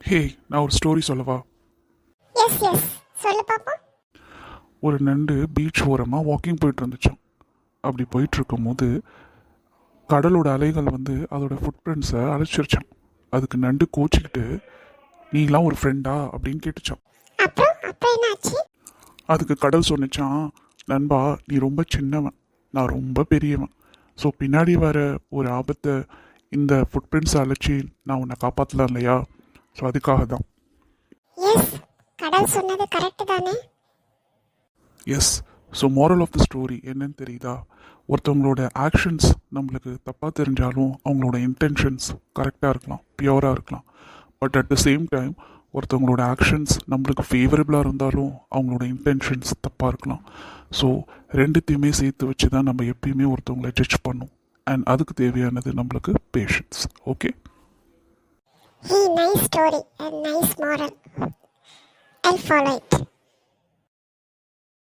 ஹே, நான் ஒரு ஸ்டோரி சொல்லவா? எஸ் எஸ், சொல்லு பாப்போம். ஒரு நண்டு பீச் ஓரமாக வாக்கிங் போயிட்டு இருந்துச்சான். அப்படி போயிட்டு இருக்கும்போது கடலோட அலைகள் வந்து அதோட ஃபுட் பிரிண்ட்ஸை அழைச்சிருச்சான். அதுக்கு நண்டு கோச்சிக்கிட்டு, நீலாம் ஒரு ஃப்ரெண்டா அப்படின்னு கேட்டுச்சான். அப்புறம் என்னாச்சு? அதுக்கு கடல் சொன்னிச்சான், நண்பா, நீ ரொம்ப சின்னவன், நான் ரொம்ப பெரியவன். ஸோ பின்னாடி வர ஒரு ஆபத்தை இந்த ஃபுட் பிரிண்ட்ஸை அழைச்சி நான் உன்னை காப்பாற்றலாம் இல்லையா? ஸோ அதுக்காக தான். எஸ், கடல் சொன்னது கரெக்ட் தானே? Yes. So moral of the story என்னன்னு தெரியுதா? ஒருத்தவங்களோட ஆக்ஷன்ஸ் நம்மளுக்கு தப்பாக தெரிஞ்சாலும் அவங்களோட இன்டென்ஷன்ஸ் கரெக்டாக இருக்கலாம், பியூராக இருக்கலாம். But at the same time ஒருத்தவங்களோட ஆக்ஷன்ஸ் நம்மளுக்கு ஃபேவரபிளாக இருந்தாலும் அவங்களோட இன்டென்ஷன்ஸ் தப்பாக இருக்கலாம். ஸோ ரெண்டுத்தையுமே சேர்த்து வச்சு தான் நம்ம எப்பயுமே ஒருத்தவங்களை ஜட்ஜ் பண்ணோம். அண்ட் அதுக்கு தேவையானது நம்மளுக்கு patience. Okay, Hey, nice story and nice moral. I'll follow it.